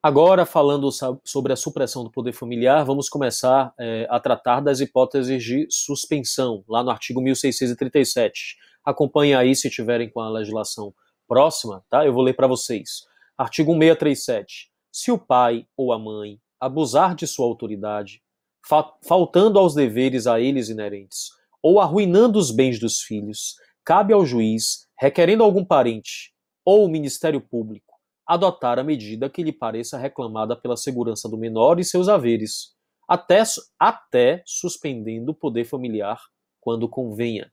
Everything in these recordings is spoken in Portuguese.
Agora, falando sobre a supressão do poder familiar, vamos começar a tratar das hipóteses de suspensão, lá no artigo 1637. Acompanhe aí se tiverem com a legislação próxima, tá? Eu vou ler para vocês. Artigo 1637. Se o pai ou a mãe abusar de sua autoridade, faltando aos deveres a eles inerentes, ou arruinando os bens dos filhos, cabe ao juiz, requerendo algum parente ou o Ministério Público, adotar a medida que lhe pareça reclamada pela segurança do menor e seus haveres, até suspendendo o poder familiar quando convenha.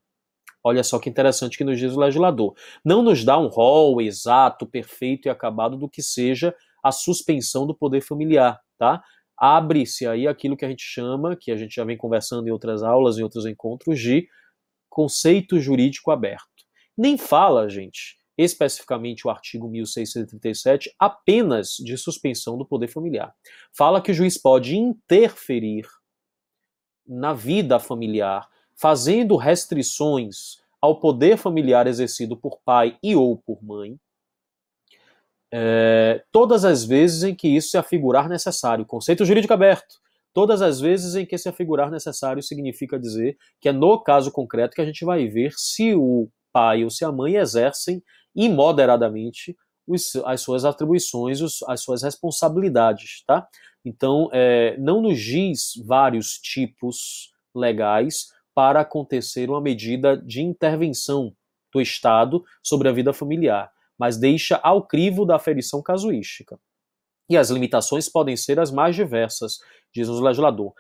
Olha só que interessante que nos diz o legislador. Não nos dá um rol exato, perfeito e acabado do que seja a suspensão do poder familiar, tá? Abre-se aí aquilo que a gente chama, que a gente já vem conversando em outras aulas, em outros encontros, de conceito jurídico aberto. Nem fala, gente, especificamente o artigo 1637, apenas de suspensão do poder familiar. Fala que o juiz pode interferir na vida familiar, fazendo restrições ao poder familiar exercido por pai e ou por mãe, todas as vezes em que isso se afigurar necessário. Conceito jurídico aberto. Todas as vezes em que se afigurar necessário significa dizer que é no caso concreto que a gente vai ver se o pai ou se a mãe exercem imoderadamente as suas atribuições, as suas responsabilidades, tá? Então, não nos diz vários tipos legais para acontecer uma medida de intervenção do Estado sobre a vida familiar, mas deixa ao crivo da aferição casuística. E as limitações podem ser as mais diversas, diz o legislador.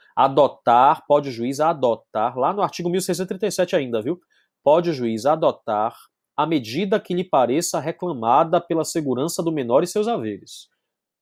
Pode o juiz adotar, lá no artigo 1637 ainda, viu? Pode o juiz adotar a medida que lhe pareça reclamada pela segurança do menor e seus haveres.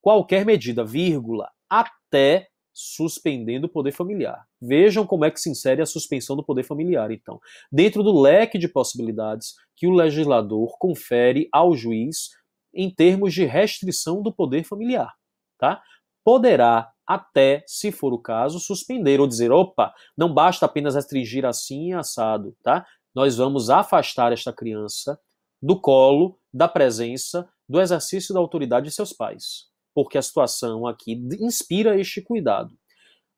Qualquer medida, vírgula, até suspendendo o poder familiar. Vejam como é que se insere a suspensão do poder familiar, então. Dentro do leque de possibilidades que o legislador confere ao juiz em termos de restrição do poder familiar, tá? Poderá até, se for o caso, suspender ou dizer, opa, não basta apenas restringir assim e assado, tá? Nós vamos afastar esta criança do colo, da presença, do exercício da autoridade de seus pais, porque a situação aqui inspira este cuidado.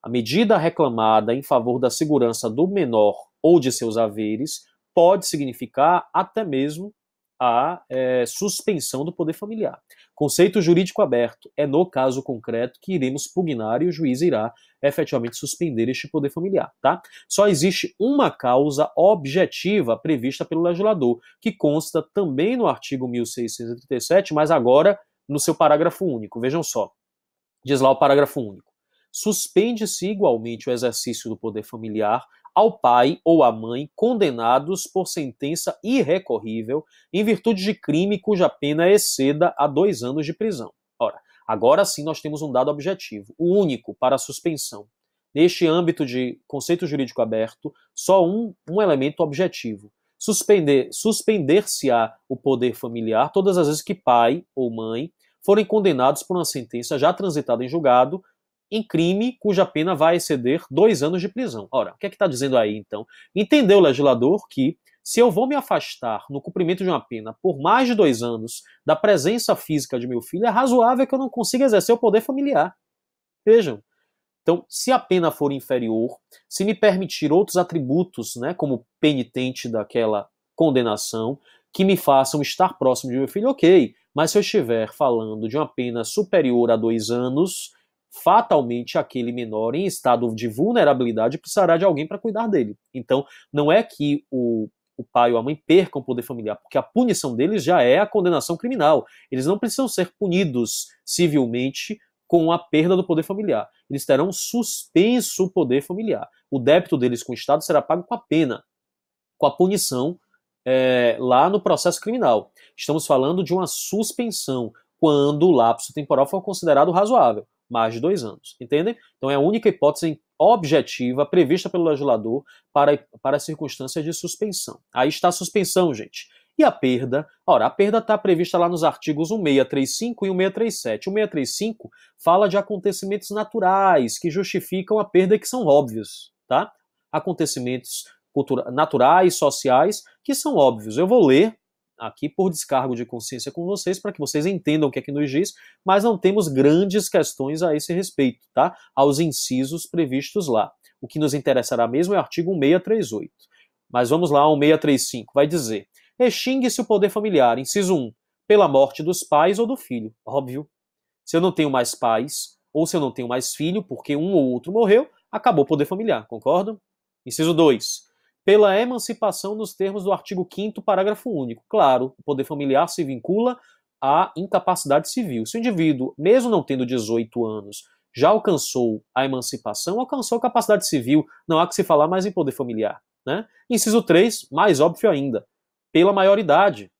A medida reclamada em favor da segurança do menor ou de seus haveres pode significar até mesmo a suspensão do poder familiar. Conceito jurídico aberto. É no caso concreto que iremos pugnar e o juiz irá efetivamente suspender este poder familiar, tá? Só existe uma causa objetiva prevista pelo legislador, que consta também no artigo 1637, mas agora no seu parágrafo único. Vejam só. Diz lá o parágrafo único. Suspende-se igualmente o exercício do poder familiar ao pai ou à mãe condenados por sentença irrecorrível em virtude de crime cuja pena exceda a 2 anos de prisão. Ora, agora sim nós temos um dado objetivo, o único para a suspensão. Neste âmbito de conceito jurídico aberto, só um elemento objetivo. Suspender-se-á o poder familiar todas as vezes que pai ou mãe forem condenados por uma sentença já transitada em julgado em crime cuja pena vai exceder 2 anos de prisão. Ora, o que é que está dizendo aí, então? Entendeu o legislador que, se eu vou me afastar no cumprimento de uma pena por mais de 2 anos da presença física de meu filho, é razoável que eu não consiga exercer o poder familiar. Vejam. Então, se a pena for inferior, se me permitir outros atributos, né, como penitente daquela condenação, que me façam estar próximo de meu filho, ok. Mas se eu estiver falando de uma pena superior a 2 anos, fatalmente aquele menor em estado de vulnerabilidade precisará de alguém para cuidar dele. Então, não é que o pai ou a mãe percam o poder familiar, porque a punição deles já é a condenação criminal. Eles não precisam ser punidos civilmente com a perda do poder familiar. Eles terão suspenso o poder familiar. O débito deles com o Estado será pago com a pena, com a punição lá no processo criminal. Estamos falando de uma suspensão, quando o lapso temporal for considerado razoável. Mais de 2 anos, entendem? Então é a única hipótese objetiva prevista pelo legislador para as circunstâncias de suspensão. Aí está a suspensão, gente. E a perda? Ora, a perda está prevista lá nos artigos 1635 e 1637. O 1635 fala de acontecimentos naturais que justificam a perda e que são óbvios, tá? Acontecimentos naturais, sociais, que são óbvios. Eu vou ler aqui por descargo de consciência com vocês, para que vocês entendam o que é que nos diz, mas não temos grandes questões a esse respeito, tá? Aos incisos previstos lá. O que nos interessará mesmo é o artigo 1638. Mas vamos lá, 1635, vai dizer: extingue-se o poder familiar, inciso 1, pela morte dos pais ou do filho. Óbvio. Se eu não tenho mais pais, ou se eu não tenho mais filho, porque um ou outro morreu, acabou o poder familiar, concordam? Inciso 2, pela emancipação nos termos do artigo 5º, parágrafo único. Claro, o poder familiar se vincula à incapacidade civil. Se o indivíduo, mesmo não tendo 18 anos, já alcançou a emancipação, alcançou a capacidade civil, não há que se falar mais em poder familiar. Né? Inciso 3, mais óbvio ainda, pela maioridade.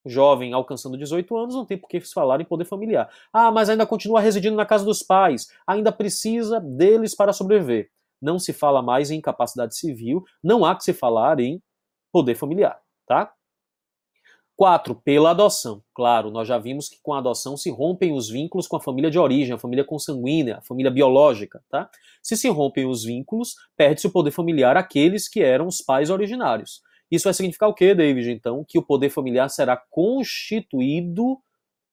O jovem alcançando 18 anos não tem por que se falar em poder familiar. Ah, mas ainda continua residindo na casa dos pais, ainda precisa deles para sobreviver. Não se fala mais em incapacidade civil, não há que se falar em poder familiar, tá? 4, pela adoção. Claro, nós já vimos que com a adoção se rompem os vínculos com a família de origem, a família consanguínea, a família biológica, tá? Se rompem os vínculos, perde-se o poder familiar àqueles que eram os pais originários. Isso vai significar o quê, David? Então, que o poder familiar será constituído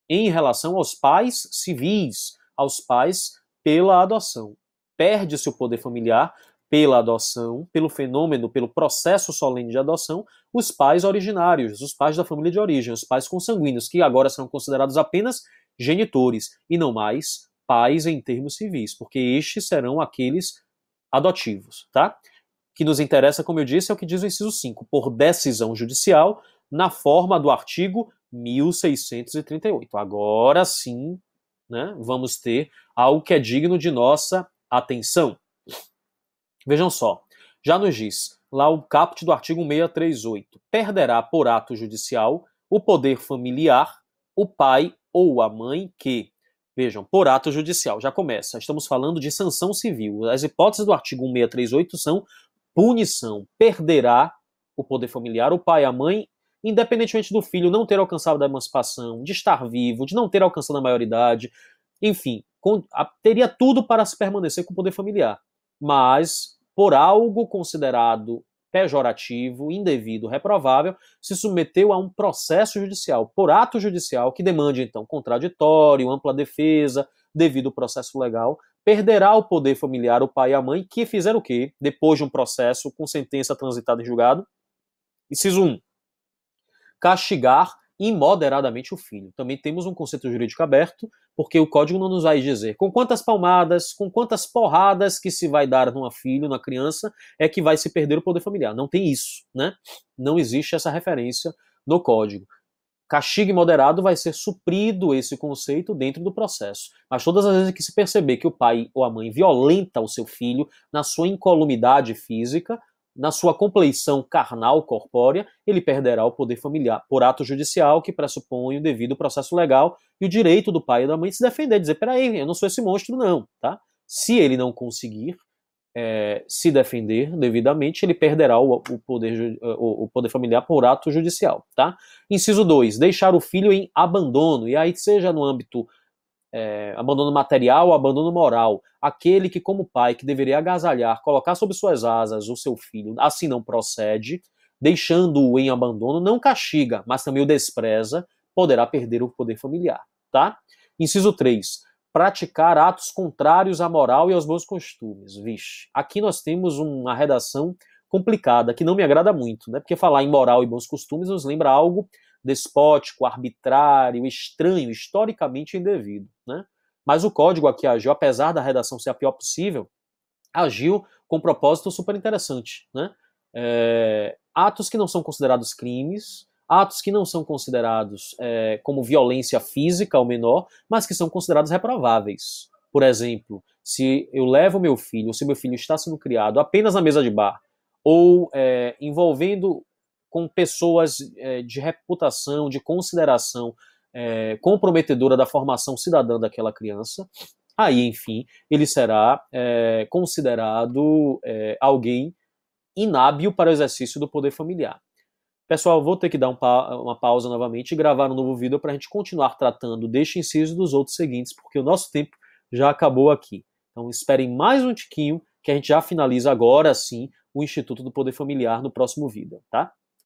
em relação aos pais civis, aos pais pela adoção. Perde-se o poder familiar pela adoção, pelo fenômeno, pelo processo solene de adoção, os pais originários, os pais da família de origem, os pais consanguíneos, que agora serão considerados apenas genitores e não mais pais em termos civis, porque estes serão aqueles adotivos, tá? O que nos interessa, como eu disse, é o que diz o inciso 5, por decisão judicial, na forma do artigo 1638. Agora sim, né, vamos ter algo que é digno de nossa atenção. Vejam só, já nos diz lá o caput do artigo 1638, perderá por ato judicial o poder familiar o pai ou a mãe que, vejam, por ato judicial, já começa, estamos falando de sanção civil, as hipóteses do artigo 1638 são punição, perderá o poder familiar o pai e a mãe, independentemente do filho não ter alcançado a emancipação, de estar vivo, de não ter alcançado a maioridade, enfim, teria tudo para se permanecer com o poder familiar, mas por algo considerado pejorativo, indevido, reprovável, se submeteu a um processo judicial, por ato judicial, que demande, então, contraditório, ampla defesa, devido ao processo legal, perderá o poder familiar o pai e a mãe, que fizeram o quê? Depois de um processo com sentença transitada em julgado. Inciso 1. Castigar imoderadamente o filho. Também temos um conceito jurídico aberto, porque o código não nos vai dizer com quantas palmadas, com quantas porradas que se vai dar numa filha, numa criança, é que vai se perder o poder familiar. Não tem isso, né? Não existe essa referência no código. Castigo imoderado vai ser suprido esse conceito dentro do processo. Mas todas as vezes que se perceber que o pai ou a mãe violenta o seu filho na sua incolumidade física, na sua compleição carnal, corpórea, ele perderá o poder familiar por ato judicial que pressupõe o devido processo legal e o direito do pai e da mãe de se defender, dizer, peraí, eu não sou esse monstro não, tá? Se ele não conseguir se defender devidamente, ele perderá o poder familiar por ato judicial, tá? Inciso 2, deixar o filho em abandono, e aí seja no âmbito abandono material ou abandono moral, aquele que como pai, que deveria agasalhar, colocar sob suas asas o seu filho, assim não procede, deixando-o em abandono, não castiga, mas também o despreza, poderá perder o poder familiar, tá? Inciso 3, praticar atos contrários à moral e aos bons costumes. Vixe, aqui nós temos uma redação complicada, que não me agrada muito, né? Porque falar em moral e bons costumes nos lembra algo despótico, arbitrário, estranho, historicamente indevido, né? Mas o código aqui agiu, apesar da redação ser a pior possível, agiu com um propósito super interessante, né? Atos que não são considerados crimes, atos que não são considerados como violência física ao menor, mas que são considerados reprováveis. Por exemplo, se eu levo meu filho, ou se meu filho está sendo criado apenas na mesa de bar, ou envolvendo com pessoas de reputação, de consideração comprometedora da formação cidadã daquela criança, aí, enfim, ele será considerado alguém inábil para o exercício do poder familiar. Pessoal, vou ter que dar uma pausa novamente e gravar um novo vídeo para a gente continuar tratando deste inciso e dos outros seguintes, porque o nosso tempo já acabou aqui. Então esperem mais um tiquinho, que a gente já finaliza agora sim o Instituto do Poder Familiar no próximo vídeo, tá?